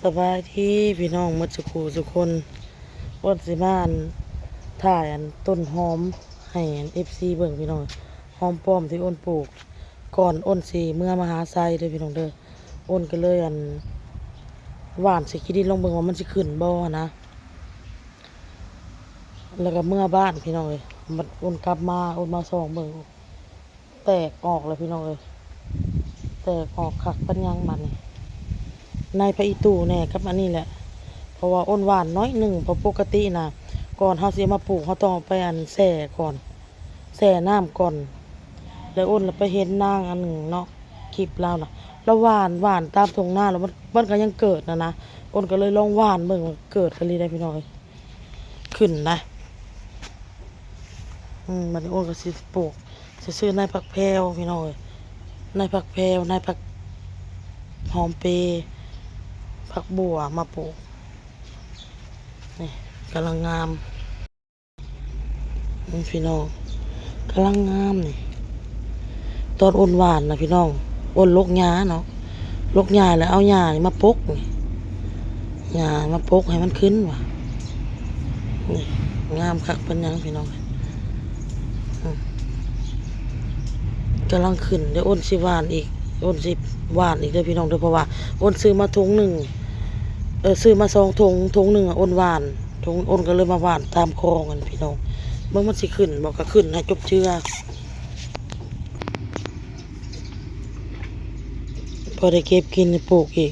สบายที่พี่น้องหมดสุขูสุคนวันสิมาอันถ่ายต้นหอมให้FCเบิ่งพี่น้องหอมป้อมที่อ้นปลูกก่อนอ้นสิเมื่อมหาไซเด้อพี่น้องเด้ออ้นก็เลยหว่านสิขี้ดินลงเบิ่งว่ามันสิขึ้นบ่นะแล้วก็เมื่อบ้านพี่น้องเลยมันอ้นกลับมาอ้นมาส่องเบิ่งแตกออกเลยพี่น้องเลยแตกออกคักปัญญังมันนี่ในพระอีตู่แน่กับอันนี้แหละเพราะว่าอ้นหวานน้อยหนึ่งเพราะปกตินะก่อนเขาสิมาปลูกเขาต้องไปแส่ก่อนแส่น้ำก่อนแล้วอ้นไปเห็นนางอันหนึ่งเนาะคลิปเราน่ะแล้วหวานตามตรงหน้าแล้วมันก็ยังเกิดนะอ้นก็เลยลองหวานเบิ่งว่าเกิดกันเลยได้พี่น้อยขึ้นนะมันอ้นก็สิปลูกซื้อนายผักแพรวพี่น้อยนายผักแพรวนายผักหอมเปรย์ผักบัวมาปลูกนี่กำลังงามพี่น้องกำลังงามนี่ตอนอ้นหวานนะพี่น้องอ้นลกหญ้าเนาะลกหญ้าแล้วเอาหญ้านี่มาปกนี่หญ้ามาปกให้มันขึ้นว่ะนี่งามคักเป็นยังพี่น้องกำลังขึ้นเดี๋ยวอ้นสิหวานอีกอ้นสิหวานอีกเด้อพี่น้องเด้อเพราะว่าอ้นซื้อมาถุงหนึ่งซื้อมา2 ถุงหนึ่งอ้นหวานถุงอ้นก็เลยมาหวานตามคลองกันพี่น้องเมื่อมันสิขึ้นบอกก็ขึ้นให้จบเชื่อพอได้เก็บกินปลูกอีก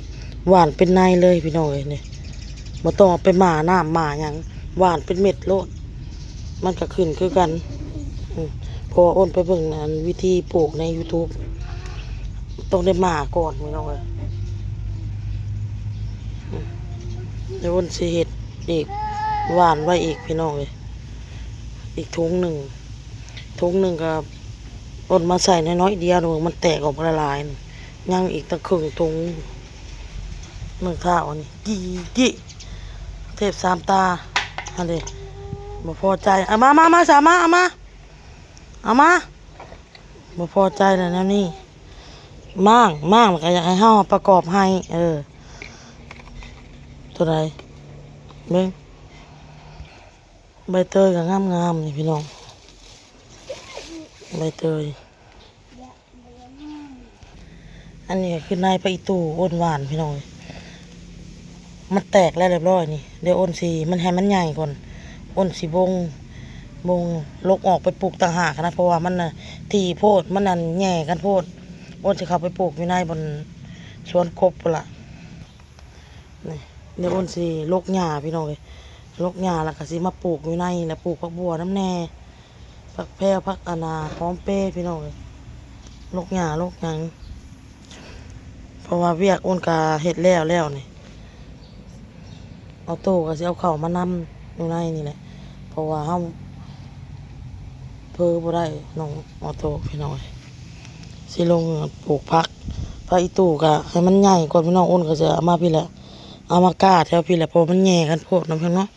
หวานเป็นในเลยพี่น้องเลยเนี่ยมาต้องเอาไปหม่าน้ำหม่าอย่างหวานเป็นเม็ดโลดมันก็ขึ้นคือกันพออ้นไปเบิ่งวิธีปลูกใน YouTube ต้องได้หม่าก่อนพี่น้องเลยเดี๋ยวอ้นสิเฮ็ดอีกหวานไว้อีกพี่น้องเลยอีกถุงหนึ่งก็อ้นมาใส่น้อยๆเดียวมันแตกออกละลายยังอีกตั้งครึ่งถุงหนึ่งข้าวอันนี้กี่เทพ3 ตาอันนี้บ่พอใจเอามาสามาเอามาบ่พอใจแล้วนะนี่มั่งมันก็อยากให้เฮาประกอบให้ตัวใดเบิ่งใบเตยก็งามๆนี่พี่น้องใบเตยอันนี้คือนายไปอีตู่อ้นหวานพี่น้องมันแตกแล้วเรียบร้อยนี่เดี๋ยวอ้นสีมันให้มันใหญ่ก่อนอ้นสีบงลกออกไปปลูกต่างหากนะเพราะว่ามันที่โพดมันนั่นแง่กันโพดอ้นจะเข้าไปปลูกอยู่ในบนสวนกบละนี่เดี๋ยวอ้นสีลกหญ้าพี่น้องเลยลกหญ้าแล้วก็สีมาปลูกอยู่ในแล้วปลูกผักบัวน้ำแน่ผักแพรวผักอนาหอมเป้พี่น้องเลยลกหญ้าลกหยังเพราะว่าเวียกอ้นกาเห็ดแล้วนี่เอาตู้ก็จะเอาเข่ามานำอยู่ในนี่แหละเพราะว่าเฮาเพอบ่ได้น้องออโต้พี่น้อยสิลงปลูกผักอีตู้ก็ให้มันใหญ่ก่อนพี่น้องอ้นก็จะเอามาพี่แหละเอามากล้าแถวพี่แหละเพราะมันแย่กันโพดน้ำเพิ่นเนาะ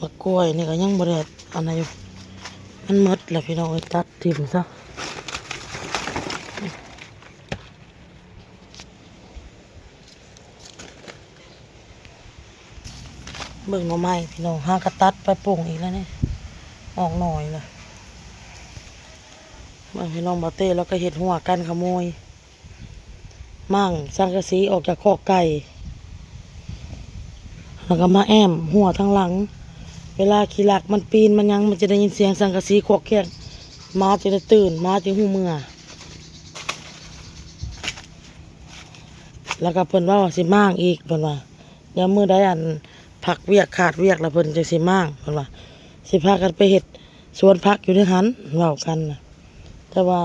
มะกล้วยนี่ก็ยังบ่ได้อันไหนอยู่มันหมดแล้วพี่น้องตัดทิ่มซะเบิ่งหน่อไม้พี่น้องห้ากระตัดไปปลูกอีกแล้วนี่ออกหน่อยละเบิ่งพี่น้องบาเต้แล้วก็เห็ดหัวกันขโมยมั่งสังกะสีออกจากคอกไก่แล้วก็มาแอมหัวทั้งหลังเวลาขี้หลักมันปีนมันยังมันจะได้ยินเสียงสังกะสีคอกแคกมาจะได้ตื่นมาจะหูเมื่อแล้วก็เพิ่นว่าสิมั่งอีกเพิ่นว่าเดี๋ยวมื้อใดผักเวียกขาดเวียกแล้วเพิ่นจะสิมั่งเพิ่นว่าสิพากันไปเฮ็ดสวนผักอยู่ในหันเว้ากันนะแต่ว่า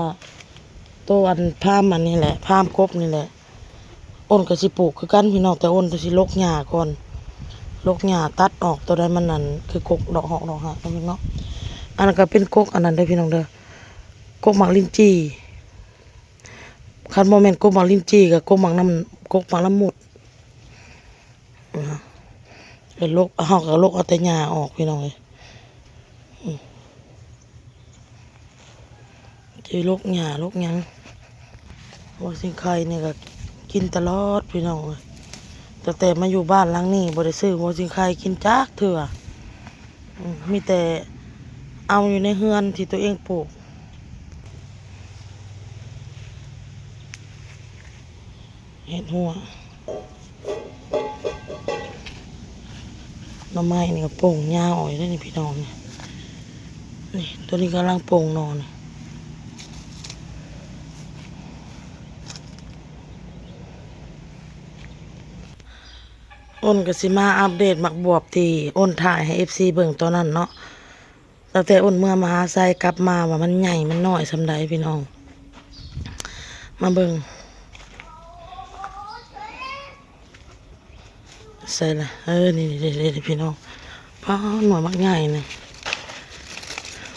ตัวพามอันนี้แหละพามกบนี่แหละอ้นก็สิปลูกคือกันพี่น้องแต่อ้นก็สิลกหญ้าก่อนลกหญ้าตัดออกตัวใดมันนั่นคือกกดอกหอกดอกหักนั่นเนาะอันนั้นก็เป็นกกอันนั้นได้พี่น้องเด้อกกหมากลิ้นจี่คันโมเมนต์กกหมากลิ้นจี่กับกกหมากละมุดเป็นลกเฮาก็ลกเอาแต่หญ้าออกพี่น้องเลยจะลกหญ้าลกหยัง ว่าสิงไข่เนี่ยก็กินตลอดพี่น้องเอ้ยแต่มาอยู่บ้านหลังนี้บ่ได้ซื้อหัวสิงไข่กินจักเทื่อมีแต่เอาอยู่ในเฮือนที่ตัวเองปลูกเห็ดหัวหน่อไม้นี่ก็โป่งยาวอ่อยได้นี่พี่น้องนี่ตัวนี้กำลังโป่งนอนอ้นก็สิมาอัปเดตหมักบวบที่อ้นถ่ายให้ FC เบิ่งตอนนั้นเนาะตั้งแต่อ้นเมื่อมหาไซกลับมาว่ามันใหญ่มันน้อยสำใดพี่น้องมาเบิ่งใส่ละนี่พี่น้องป้าหน่วยมักใหญ่นี่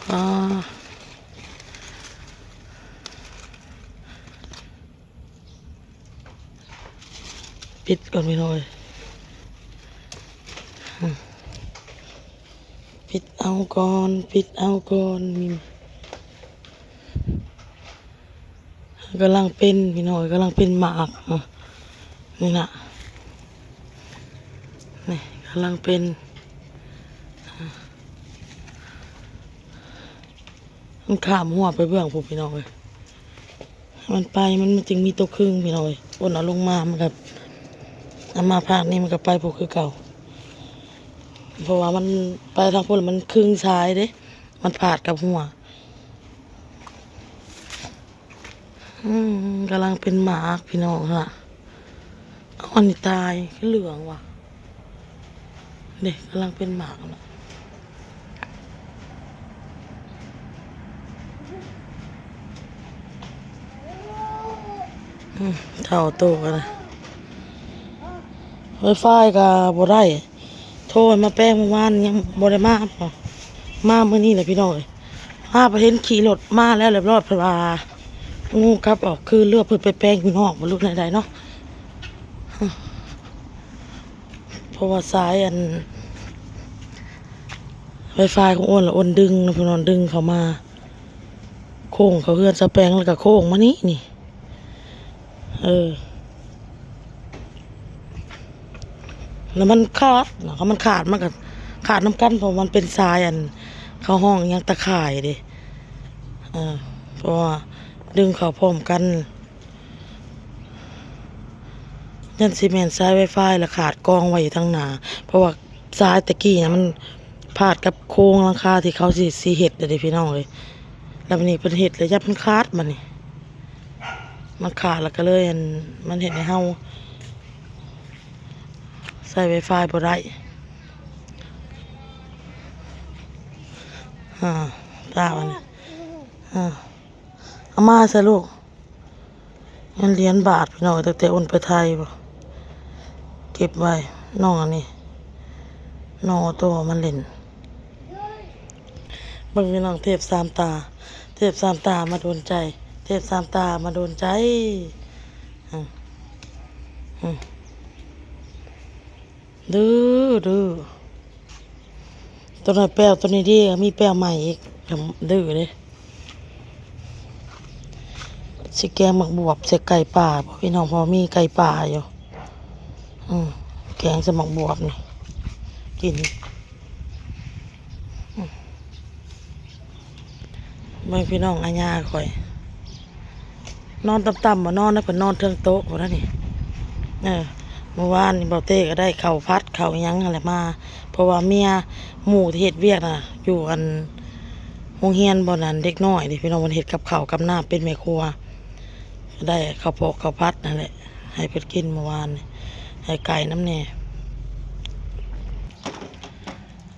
ป้าปิดก่อนพี่น้อยปิดเอาก่อนมีกำลังเป็นพี่น้อยกำลังเป็นหมากนี่นะนี่กำลังเป็นมันข้ามหัวไปเบื้องผมพี่น้อยมันไปมันจึงมีตัวครึ่งพี่น้อยอ้นเอาลงมามันกับเอามาภาคนี้มันก็ไปพวกคือเก่าเพราะว่ามันไปทางพวกมันครึ่งซ้ายเด้มันผาดกับหัวกำลังเป็นหมากพี่น้องฮะอันนี้ตายขึ้นเหลืองว่ะเด็กกำลังเป็นหมากนะเท่าโตกันนะไวไฟกับบ่ได้โทรมาแป้งเมื่อวานยังบ่ได้มามาเมื่อนี้เลยพี่น้องมาประเทศขี่รถมาแล้วเรียบร้อยเพราะว่างูกลับออกคือเลือกเพิ่นไปแป้งพี่น้องบ่รู้ไหนๆเนาะเพราะว่าสายไวไฟของอ้นละอ้นดึงนะพี่น้องดึงเขามาโค้งเขาเฮือนสแปงแล้วก็โค้งมานี่แล้วมันขาดเนาะเขามันขาดมันก็ขาดน้ำกันเพราะมันเป็นทรายเข้าห้องยังตะข่ายดิเพราะว่าดึงเขาพร้อมกันยันซีเมนต์ทรายไวไฟแล้วขาดกองไว้อยู่ทั้งหนาเพราะว่าทรายตะกี้นะมันพาดกับโครงหลังคาที่เขาสีเห็ดเดี๋ยวพี่น้องเลยแล้วมันนี่เป็นเห็ดเลยยับมันขาดมันขาดแล้วก็เลยมันเห็ดในเฮาใส่ไวไฟบ่ได้ตาวันนี้เอามาใส่ลูกมันเหรียญบาทพี่น้องตั้งแต่อ้นไปไทยบ่เก็บไว้น้องอันนี้น้องตัวมันเล่นบางพี่น้องเทพสามตามาโดนใจเทพสามตามาโดนใจดื้อตัวนั้นแป้วตัวนี้ดีมีแป้วใหม่อีกดื้อเลยสิแกงหมักบวบใส่ไก่ป่าพี่น้องพอมีไก่ป่าอยู่แกงใส่หมักบวบนี่กินเมื่อพี่น้องอาญาคอยนอนต่ำๆมานอนนะเพิ่นนอนเทิงโต๊ะพอแล้วนี่เมื่อวานนี่เบาเต้ก็ได้ข้าวพัดข้าวยังอะไรมาเพราะว่าเมียหมู่ที่เฮ็ดเวียกน่ะอยู่โรงเรียนบ่นั้นเด็กน้อยดิพี่น้องมันเฮ็ดกับข้าวกับน้ำเป็นแม่ครัวได้ข้าวโพดข้าวพัดนั่นแหละให้เพิ่นกินเมื่อวานให้ไก่น้ำแน่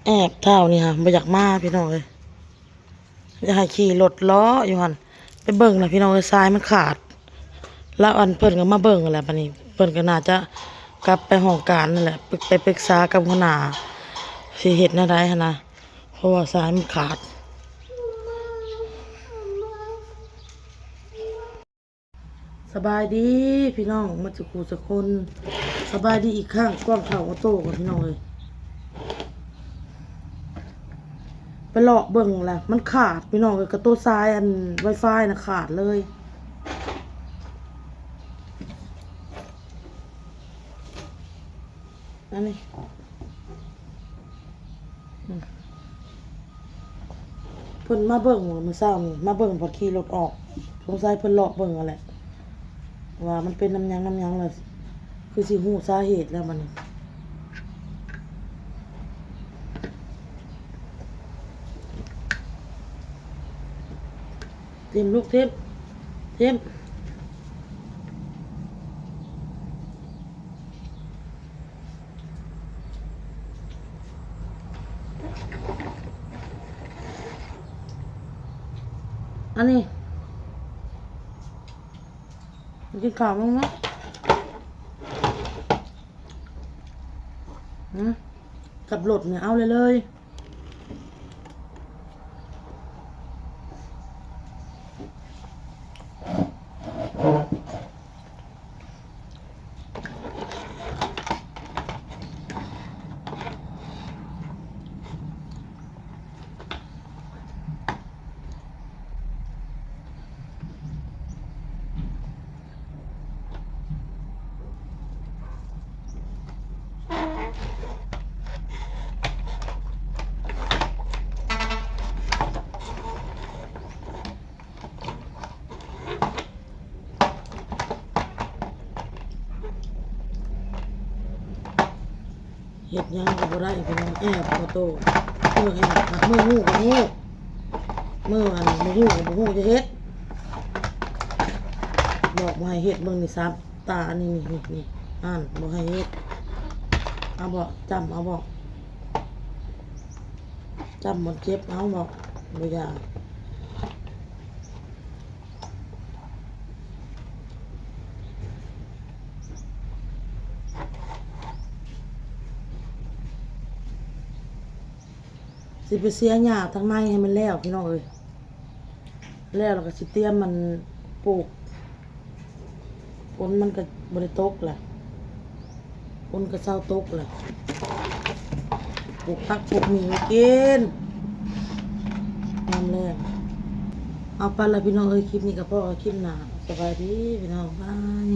แอบเท่านี่ค่ะบ่อยากมาพี่น้องเลยอยากให้ขี่รถล้ออยู่หั่นไปเบิ่งน่ะพี่น้องทรายมันขาดแล้วเพิ่นก็มาเบิ่งนั่นแหละบัดนี้เพิ่นก็น่าจะกลับไปห้องการนั่นแหละไปปรึกษากับหัวหน้าสิเฮ็ดแนวใดหั่นนะเพราะว่าทรายมันขาดสบายดีพี่น้องมาจากกูสักคนสบายดีอีกข้างกล้องเท่าโตกับพี่น้องเลยไปเลาะเบิ่งแหละมันขาดพี่น้องเลยกระตัวทรายไวไฟน่ะขาดเลย อันนี้เพิ่นมาเบิ่งมื้อเช้านี่มาเบิ่งพอขี่รถออกสงสัยเพิ่นเลาะเบิ่งเอาแหละว่ามันเป็นน้ำหยังแล้วคือสิฮู้สาเหตุแล้วมันเต็มลูกเต็มอันนี้มันกินข้าวมั้งนะกับรถเนี่ยเอาเลยเฮ็ดหยังก็บ่ได้พี่น้องแอบบ่โตมือแอบหักมือฮู้ก็ฮู้มืออันบ่ฮู้ก็บ่ฮู้จะเฮ็ดบอกบ่ให้เฮ็ดเบิ่งนี่ซับตาอันนี้นี่อ่านบ่ให้เฮ็ดเอาบ่จำเอาบ่จำมันเจ็บเอาบ่บ่อยากสิไปเสียหญ้าทางในให้มันแล้วพี่น้องเอ้ยแล้วก็สิเตรียมมันปลูกฝนมันก็บ่ได้ตกแหละฝนก็เช้าตกแหละปลูกผักปลูกหมีไว้กินน้ำแรงเอาไปละพี่น้องเอ้ยคลิปนี้ก็พอคลิปหน้าสบายดีพี่น้องบาย